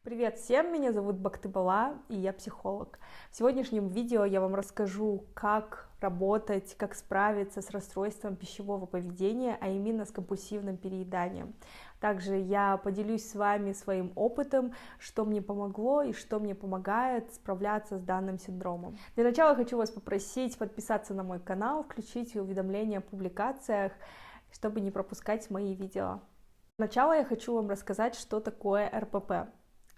Привет всем, меня зовут Бактыбала, и я психолог. В сегодняшнем видео я вам расскажу, как работать, как справиться с расстройством пищевого поведения, а именно с компульсивным перееданием. Также я поделюсь с вами своим опытом, что мне помогло и что мне помогает справляться с данным синдромом. Для начала хочу вас попросить подписаться на мой канал, включить уведомления о публикациях, чтобы не пропускать мои видео. Сначала я хочу вам рассказать, что такое РПП.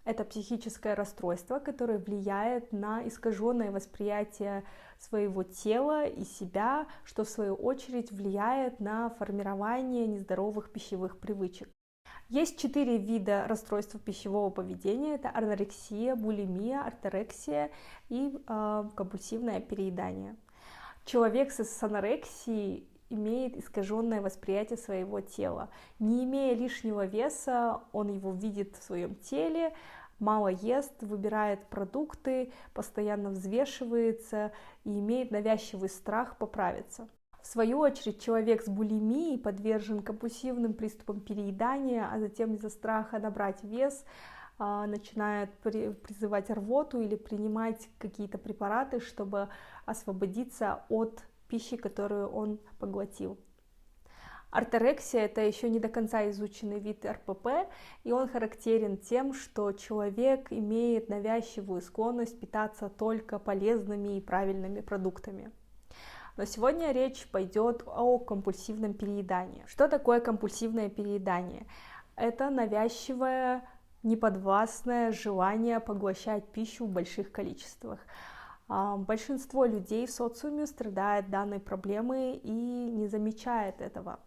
Это психическое расстройство, которое влияет на искаженное восприятие своего тела и себя, что в свою очередь влияет на формирование нездоровых пищевых привычек. Есть 4 вида расстройств пищевого поведения. Это анорексия, булимия, орторексия и компульсивное переедание. Человек с анорексией имеет искаженное восприятие своего тела. Не имея лишнего веса, он его видит в своем теле, мало ест, выбирает продукты, постоянно взвешивается и имеет навязчивый страх поправиться. В свою очередь, человек с булимией подвержен компульсивным приступам переедания, а затем из-за страха набрать вес начинает призывать рвоту или принимать какие-то препараты, чтобы освободиться от пищи, которую он поглотил. Орторексия – это еще не до конца изученный вид РПП, и он характерен тем, что человек имеет навязчивую склонность питаться только полезными и правильными продуктами. Но сегодня речь пойдет о компульсивном переедании. Что такое компульсивное переедание? Это навязчивое, неподвластное желание поглощать пищу в больших количествах. Большинство людей в социуме страдает данной проблемой и не замечает этого.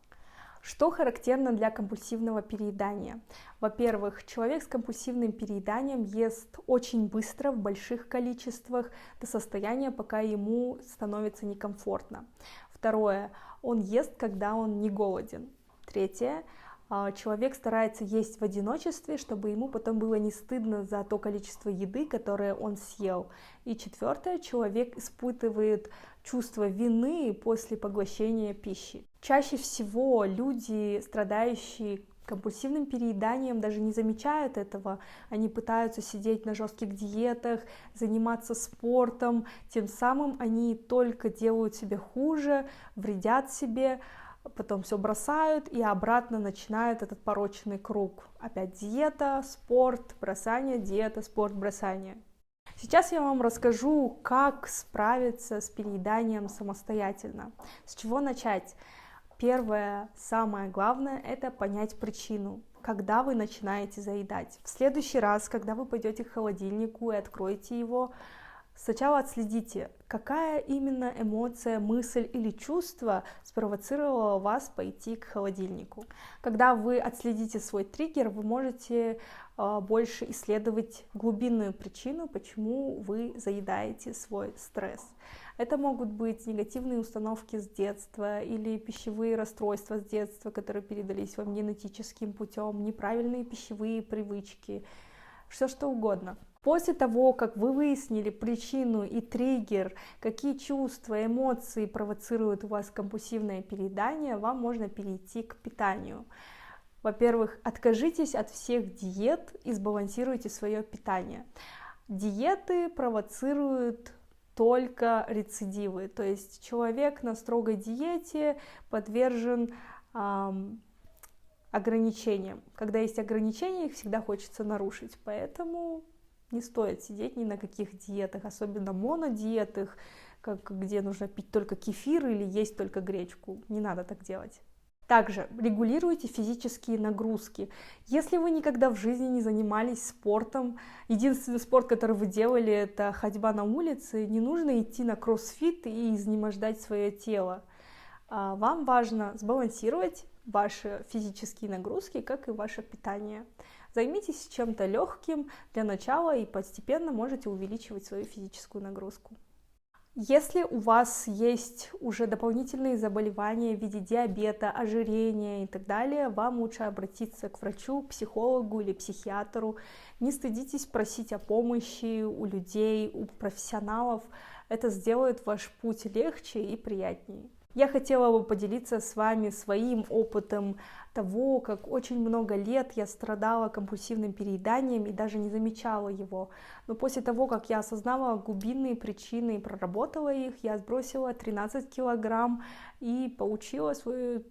Что характерно для компульсивного переедания? Во-первых, человек с компульсивным перееданием ест очень быстро, в больших количествах, до состояния, пока ему становится некомфортно. Второе, он ест, когда он не голоден. Третье, человек старается есть в одиночестве, чтобы ему потом было не стыдно за то количество еды, которое он съел. И четвертое, человек испытывает чувство вины после поглощения пищи. Чаще всего люди, страдающие компульсивным перееданием, даже не замечают этого. Они пытаются сидеть на жестких диетах, заниматься спортом, тем самым они только делают себе хуже, вредят себе, потом все бросают и обратно начинают этот порочный круг. Опять диета, спорт, бросание, диета, спорт, бросание. Сейчас я вам расскажу, как справиться с перееданием самостоятельно. С чего начать? Первое, самое главное, это понять причину, когда вы начинаете заедать. В следующий раз, когда вы пойдете к холодильнику и откроете его, сначала отследите, какая именно эмоция, мысль или чувство спровоцировало вас пойти к холодильнику. Когда вы отследите свой триггер, вы можете больше исследовать глубинную причину, почему вы заедаете свой стресс. Это могут быть негативные установки с детства или пищевые расстройства с детства, которые передались вам генетическим путем, неправильные пищевые привычки, все что угодно. После того, как вы выяснили причину и триггер, какие чувства, эмоции провоцируют у вас компульсивное переедание, вам можно перейти к питанию. Во-первых, откажитесь от всех диет и сбалансируйте свое питание. Диеты провоцируют только рецидивы, то есть человек на строгой диете подвержен ограничениям. Когда есть ограничения, их всегда хочется нарушить, поэтому не стоит сидеть ни на каких диетах, особенно монодиетах, где нужно пить только кефир или есть только гречку. Не надо так делать. Также регулируйте физические нагрузки. Если вы никогда в жизни не занимались спортом, единственный спорт, который вы делали, это ходьба на улице, не нужно идти на кроссфит и изнемождать свое тело. Вам важно сбалансировать ваши физические нагрузки, как и ваше питание. Займитесь чем-то легким для начала и постепенно можете увеличивать свою физическую нагрузку. Если у вас есть уже дополнительные заболевания в виде диабета, ожирения и так далее, вам лучше обратиться к врачу, психологу или психиатру. Не стыдитесь просить о помощи у людей, у профессионалов. Это сделает ваш путь легче и приятнее. Я хотела бы поделиться с вами своим опытом того, как очень много лет я страдала компульсивным перееданием и даже не замечала его. Но после того, как я осознала глубинные причины и проработала их, я сбросила 13 килограмм и получила свою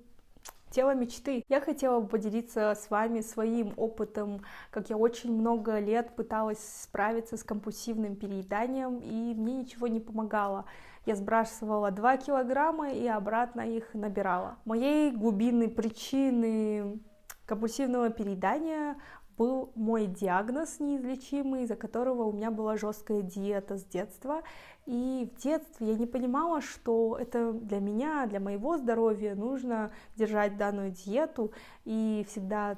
тело мечты. Я хотела бы поделиться с вами своим опытом, как я очень много лет пыталась справиться с компульсивным перееданием, и мне ничего не помогало. Я сбрасывала 2 килограмма и обратно их набирала. Моей глубинной причины компульсивного переедания был мой диагноз неизлечимый, из-за которого у меня была жесткая диета с детства. И в детстве я не понимала, что это для меня, для моего здоровья нужно держать данную диету, и всегда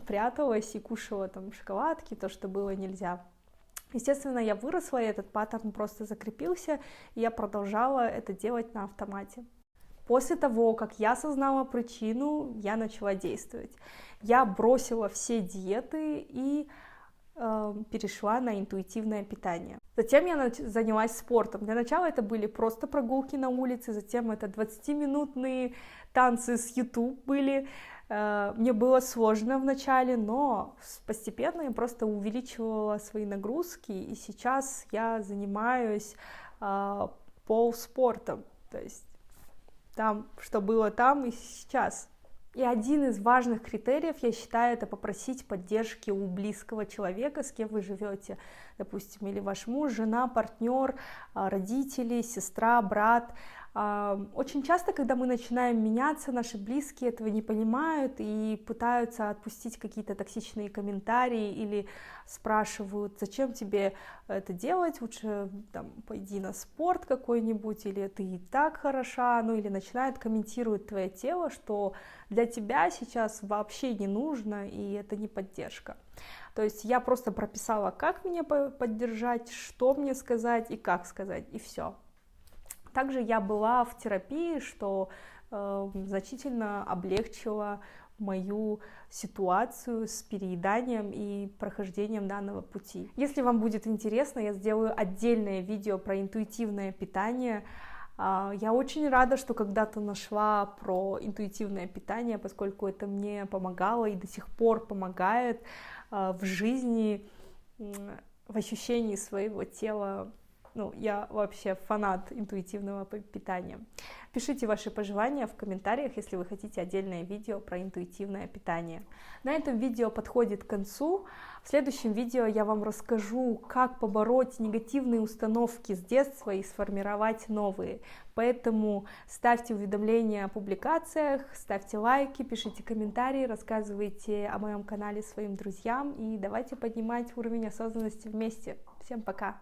пряталась и кушала там шоколадки, то, что было нельзя. Естественно, я выросла, и этот паттерн просто закрепился, и я продолжала это делать на автомате. После того, как я осознала причину, я начала действовать. Я бросила все диеты и перешла на интуитивное питание. Затем я занялась спортом. Для начала это были просто прогулки на улице, затем это 20-минутные танцы с YouTube были. Мне было сложно вначале, но постепенно я просто увеличивала свои нагрузки, и сейчас я занимаюсь полспортом, то есть там, что было там и сейчас. И один из важных критериев, я считаю, это попросить поддержки у близкого человека, с кем вы живете, допустим, или ваш муж, жена, партнер, родители, сестра, брат. Очень часто, когда мы начинаем меняться, наши близкие этого не понимают и пытаются отпустить какие-то токсичные комментарии или спрашивают, зачем тебе это делать, лучше там, пойди на спорт какой-нибудь, или ты и так хороша, ну или начинают комментировать твое тело, что для тебя сейчас вообще не нужно, и это не поддержка. То есть я просто прописала, как меня поддержать, что мне сказать и как сказать, и все. Также я была в терапии, что значительно облегчило мою ситуацию с перееданием и прохождением данного пути. Если вам будет интересно, я сделаю отдельное видео про интуитивное питание. Я очень рада, что когда-то нашла про интуитивное питание, поскольку это мне помогало и до сих пор помогает в жизни, в ощущении своего тела. Ну, я вообще фанат интуитивного питания. Пишите ваши пожелания в комментариях, если вы хотите отдельное видео про интуитивное питание. На этом видео подходит к концу. В следующем видео я вам расскажу, как побороть негативные установки с детства и сформировать новые. Поэтому ставьте уведомления о публикациях, ставьте лайки, пишите комментарии, рассказывайте о моем канале своим друзьям и давайте поднимать уровень осознанности вместе. Всем пока!